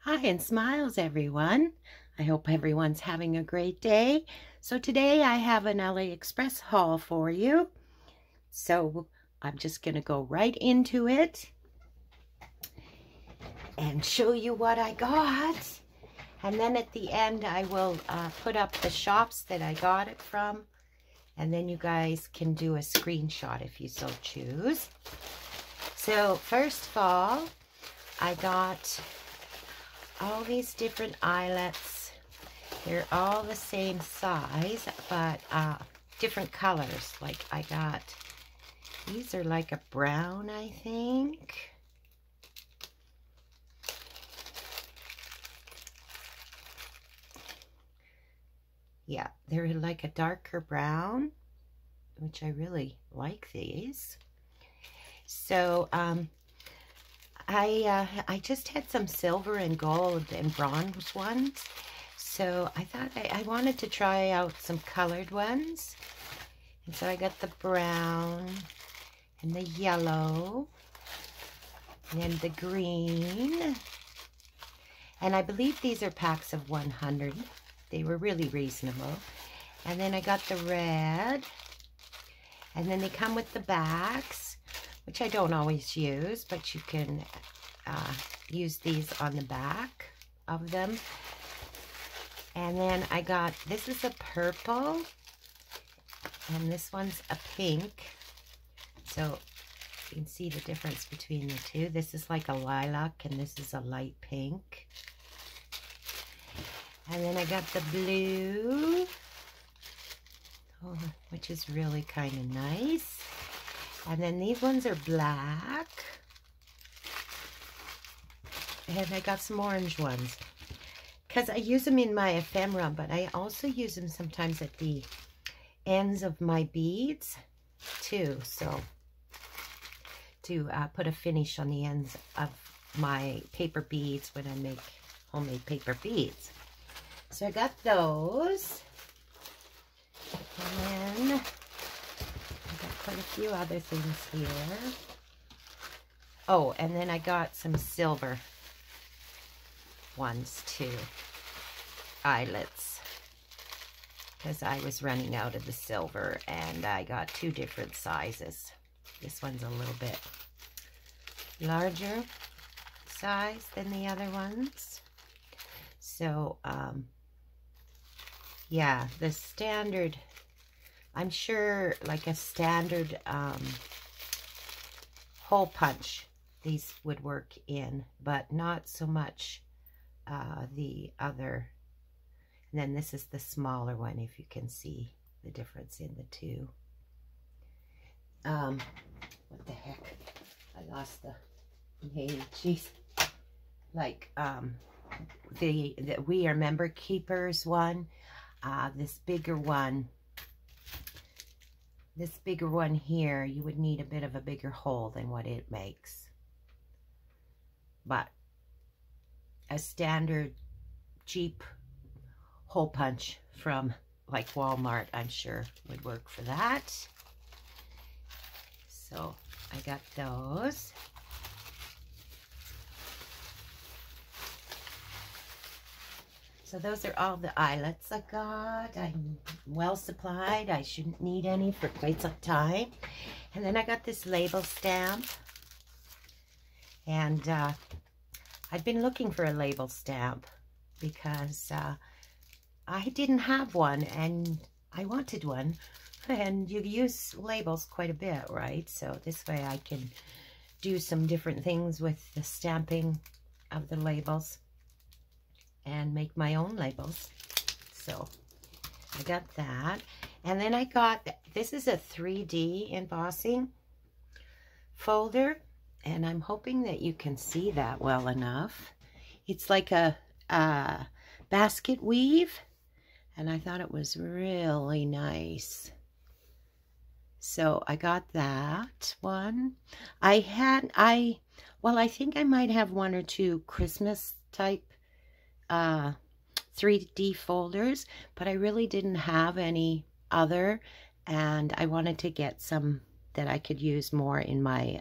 Hi and smiles, everyone. I hope everyone's having a great day. So today I have an AliExpress haul for you. So I'm just going to go right into it and show you what I got. And then at the end I will put up the shops that I got it from. And then you guys can do a screenshot if you so choose. So first of all, I got all these different eyelets. They're all the same size, but different colors. Like I got, these are like a brown, I think. Yeah, they're like a darker brown, which I really like these. So, I just had some silver and gold and bronze ones, so I thought I wanted to try out some colored ones. And so I got the brown and the yellow and then the green, and I believe these are packs of 100. They were really reasonable. And then I got the red, and then they come with the backs, which I don't always use, but you can use these on the back of them. And then I got, this is a purple, and this one's a pink. So you can see the difference between the two. This is like a lilac, and this is a light pink. And then I got the blue, which is really kind of nice. And then these ones are black. And I got some orange ones, because I use them in my ephemera, but I also use them sometimes at the ends of my beads too. So to put a finish on the ends of my paper beads when I make homemade paper beads. So I got those. And then I got quite a few other things here. Oh, and then I got some silver ones too, eyelets, because I was running out of the silver, and I got two different sizes. This one's a little bit larger size than the other ones. So yeah, the standard, I'm sure like a standard hole punch these would work in, but not so much the other. And then this is the smaller one, if you can see the difference in the two. What the heck? I lost the name. Jeez. Like the We Are Member Keepers one. This bigger one here, you would need a bit of a bigger hole than what it makes. But a standard cheap hole punch from like Walmart, I'm sure would work for that. So I got those. So those are all the eyelets I got. I'm well supplied. I shouldn't need any for quite some time. And then I got this label stamp. And I'd been looking for a label stamp because I didn't have one, and I wanted one. And you use labels quite a bit, right? So this way I can do some different things with the stamping of the labels and make my own labels. So I got that. And then I got, this is a 3D embossing folder, and I'm hoping that you can see that well enough. It's like a basket weave, and I thought it was really nice. So I got that one. I think I might have one or two Christmas type 3D folders, but I really didn't have any other, and I wanted to get some that I could use more in my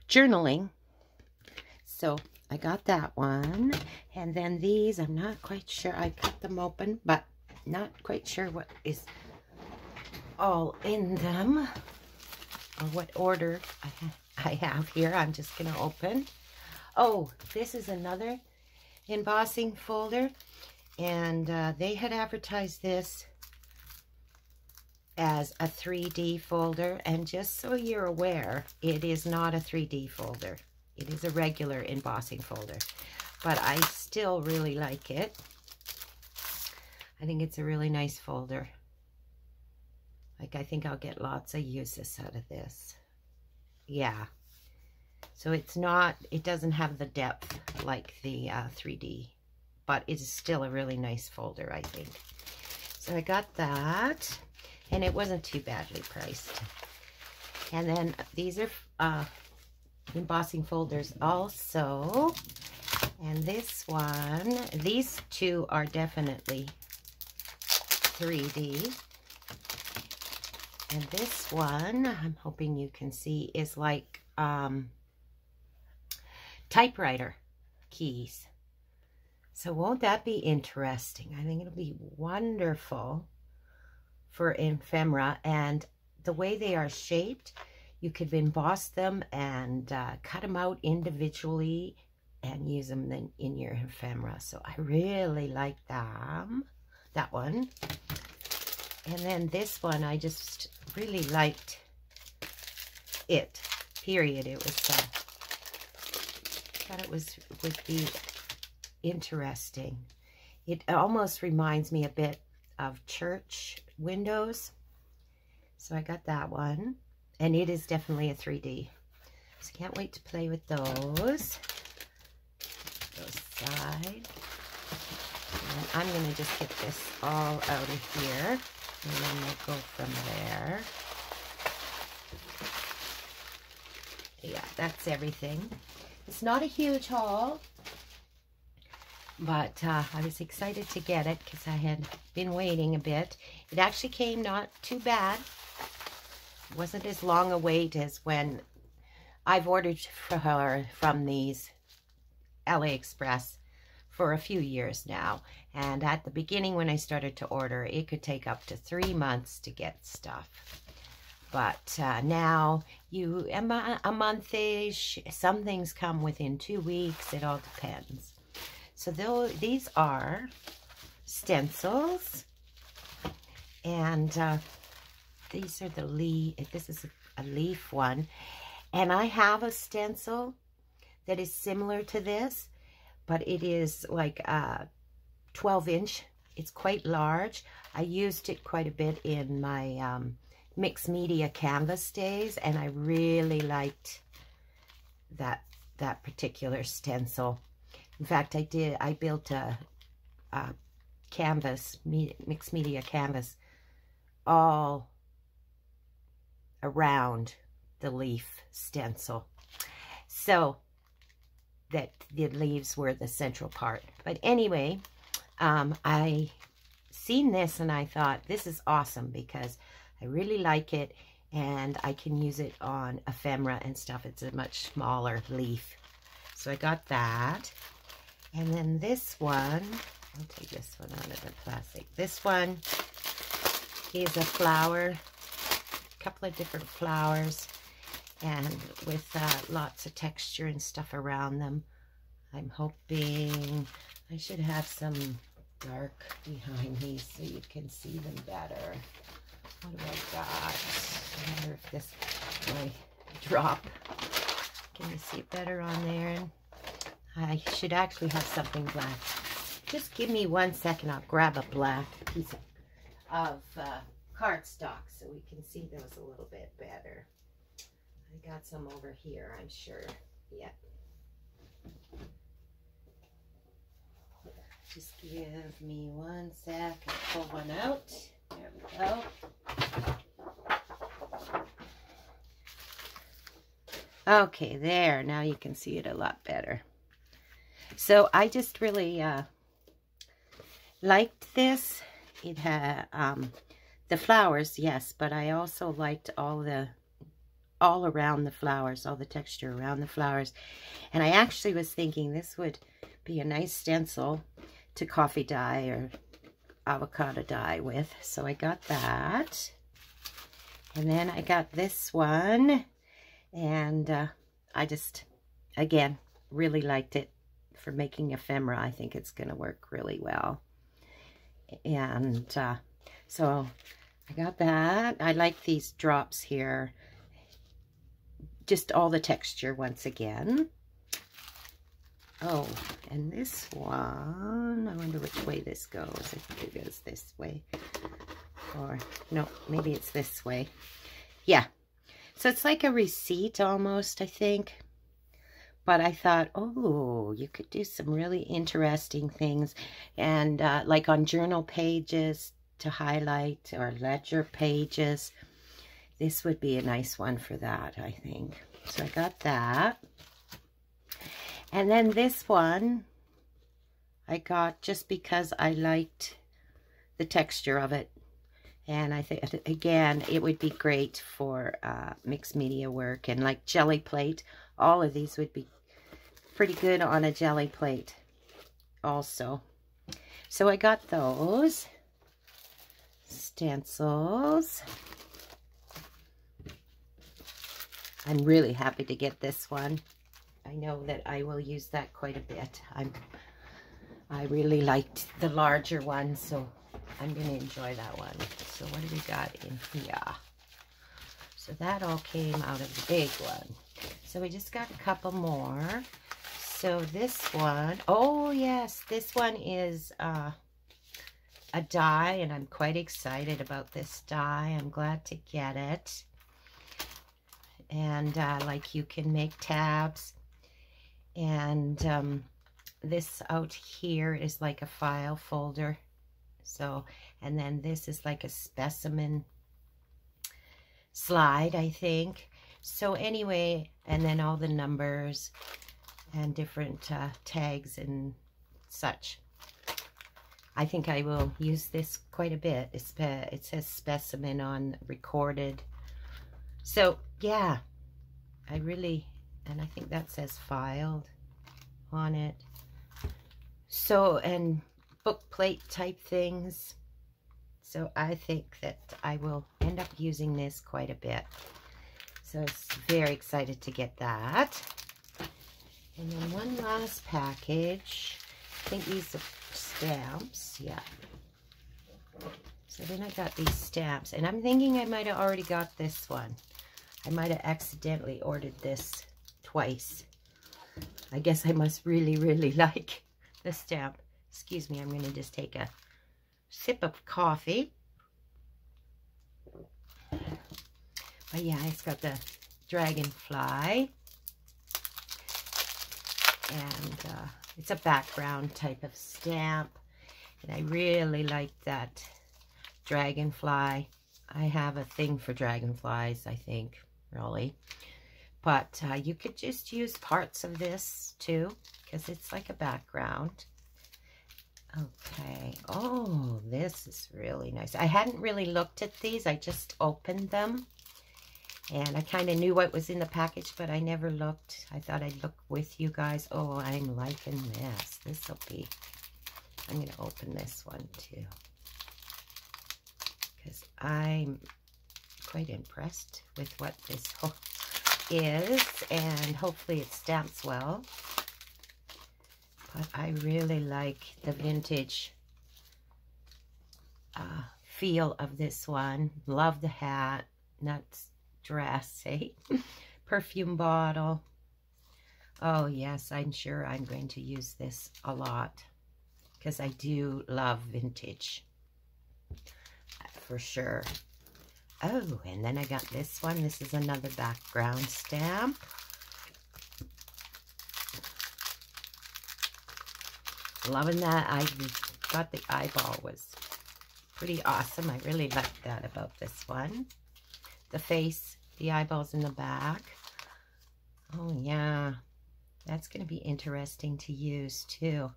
journaling. So I got that one. And then these, I'm not quite sure. I cut them open, but not quite sure what is all in them or what order I have here. I'm just going to open. Oh, this is another embossing folder. And they had advertised this as a 3D folder. And just so you're aware, it is not a 3D folder. It is a regular embossing folder. But I still really like it. I think it's a really nice folder. Like, I think I'll get lots of uses out of this. Yeah. So it's not, it doesn't have the depth like the 3D, but it is still a really nice folder, I think. So I got that, and it wasn't too badly priced. And then these are embossing folders also. And this one, these two are definitely 3D. And this one, I'm hoping you can see, is like typewriter keys. So won't that be interesting? I think it'll be wonderful for ephemera. And the way they are shaped, you could emboss them and cut them out individually and use them then in your ephemera. So I really like them. That one. And then this one, I just really liked it. Period. It was, thought it would be interesting. It almost reminds me a bit of church windows. So I got that one. And it is definitely a 3D. So can't wait to play with those. Those side. And I'm going to just get this all out of here. And then we'll go from there. Yeah, that's everything. It's not a huge haul, but I was excited to get it because I had been waiting a bit. It actually came not too bad. It wasn't as long a wait as when I've ordered from these AliExpress for a few years now. And at the beginning when I started to order, it could take up to 3 months to get stuff. But now, a month-ish, some things come within 2 weeks. It all depends. So these are stencils. And these are the leaf. This is a leaf one. And I have a stencil that is similar to this, but it is like a 12-inch. It's quite large. I used it quite a bit in my mixed media canvas days, and I really liked that particular stencil. In fact, I built a canvas, mixed media canvas, all around the leaf stencil, so that the leaves were the central part. But anyway, I seen this and I thought, this is awesome because I really like it and I can use it on ephemera and stuff. It's a much smaller leaf. So I got that. And then this one, I'll take this one out of the plastic. This one is a flower, a couple of different flowers, and with lots of texture and stuff around them. I'm hoping I should have some dark behind these so you can see them better. What do I got? I wonder if this might drop. Can you see it better on there? And I should actually have something black. Just give me 1 second. I'll grab a black piece of cardstock so we can see those a little bit better. I got some over here, I'm sure. Yeah. Just give me 1 sec and pull one out. There we go. Okay, there. Now you can see it a lot better. So I just really liked this. It had the flowers, yes, but I also liked all all around the flowers, all the texture around the flowers. And I actually was thinking this would be a nice stencil to coffee dye or avocado dye with. So I got that. And then I got this one. And I just, again, really liked it for making ephemera. I think it's going to work really well. And so I got that. I like these drops here. Just all the texture once again. Oh, and this one, I wonder which way this goes. I think it goes this way. Or, no, maybe it's this way. Yeah. So it's like a receipt almost, I think. But I thought, oh, you could do some really interesting things. And like on journal pages to highlight, or ledger pages. This would be a nice one for that, I think. So I got that. And then this one I got just because I liked the texture of it. And I think, again, it would be great for mixed media work. And like jelly plate, all of these would be pretty good on a jelly plate also. So I got those stencils. I'm really happy to get this one. I know that I will use that quite a bit. I really liked the larger one, so I'm going to enjoy that one. So what do we got in here? So that all came out of the big one. So we just got a couple more. So this one, oh yes, this one is a die, and I'm quite excited about this die. I'm glad to get it. And like you can make tabs. And this out here is like a file folder. So, and then this is like a specimen slide, I think. So anyway, and then all the numbers and different tags and such. I think I will use this quite a bit. It says specimen on recorded. So yeah, I really, and I think that says filed on it. So, and book plate type things. So I think that I will end up using this quite a bit. So I'm very excited to get that. And then one last package. I think these are stamps. Yeah. So then I got these stamps. And I'm thinking I might have already got this one. I might have accidentally ordered this twice. I guess I must really, really like the stamp. Excuse me, I'm going to just take a sip of coffee. But yeah, it's got the dragonfly. And it's a background type of stamp. And I really like that dragonfly. I have a thing for dragonflies, I think, really. But you could just use parts of this too, because it's like a background. Okay. Oh, this is really nice. I hadn't really looked at these. I just opened them. And I kind of knew what was in the package, but I never looked. I thought I'd look with you guys. Oh, I'm liking this. This will be... I'm going to open this one too. Because I'm quite impressed with what this is. And hopefully it stamps well. But I really like the vintage feel of this one. Love the hat. Nuts dress, eh? Perfume bottle. Oh yes, I'm sure I'm going to use this a lot. Because I do love vintage. For sure. Oh, and then I got this one. This is another background stamp. Loving that. I thought the eyeball was pretty awesome. I really liked that about this one. The face, the eyeballs in the back. Oh, yeah. That's going to be interesting to use, too.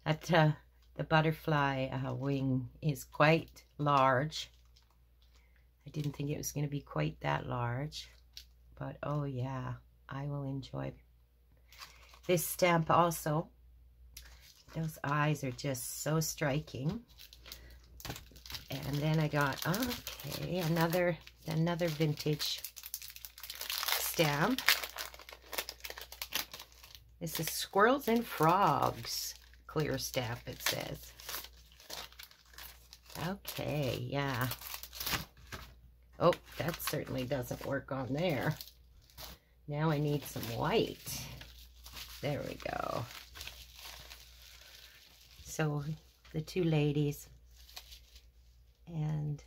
That the butterfly wing is quite large. I didn't think it was going to be quite that large. But oh yeah, I will enjoy this stamp also. Those eyes are just so striking. And then I got, okay, another vintage stamp. This is Squirrels and Frogs clear stamp, it says. Okay, yeah. Oh, that certainly doesn't work on there. Now I need some white. There we go. So the two ladies, and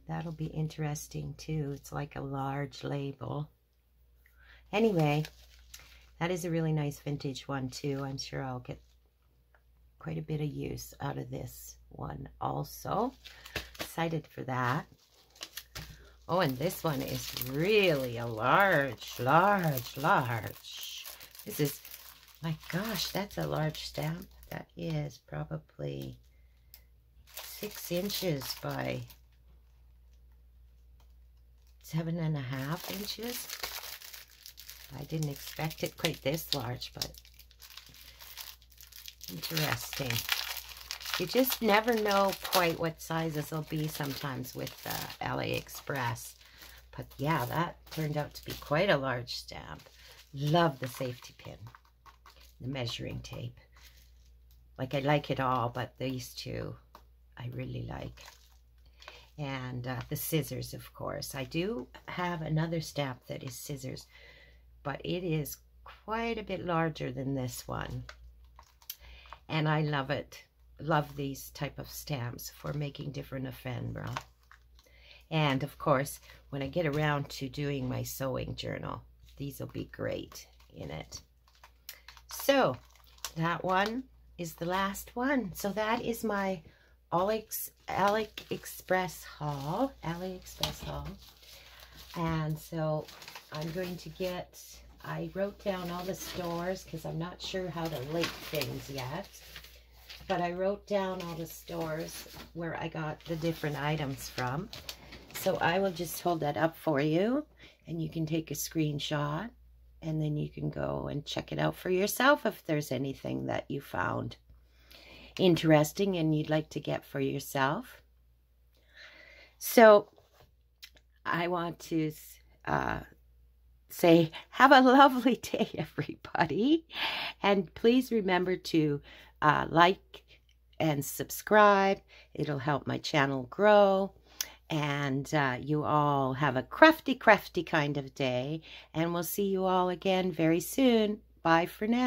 that'll be interesting too. It's like a large label. Anyway, that is a really nice vintage one too. I'm sure I'll get quite a bit of use out of this one also. Excited for that. Oh, and this one is really a large. This is, my gosh, that's a large stamp. That is probably 6 inches by 7.5 inches. I didn't expect it quite this large, but interesting. You just never know quite what sizes will be sometimes with AliExpress. But yeah, that turned out to be quite a large stamp. Love the safety pin, the measuring tape. Like, I like it all, but these two I really like. And the scissors, of course. I do have another stamp that is scissors, but it is quite a bit larger than this one. And I love it. Love these type of stamps for making different ephemera. And of course, when I get around to doing my sewing journal, these will be great in it. So that one is the last one. So that is my AliExpress haul. And so I'm going to get, I wrote down all the stores because I'm not sure how to link things yet. But I wrote down all the stores where I got the different items from. So I will just hold that up for you, and you can take a screenshot, and then you can go and check it out for yourself if there's anything that you found interesting and you'd like to get for yourself. So I want to say, have a lovely day, everybody. And please remember to like and subscribe. It'll help my channel grow. And you all have a crafty kind of day. And we'll see you all again very soon. Bye for now.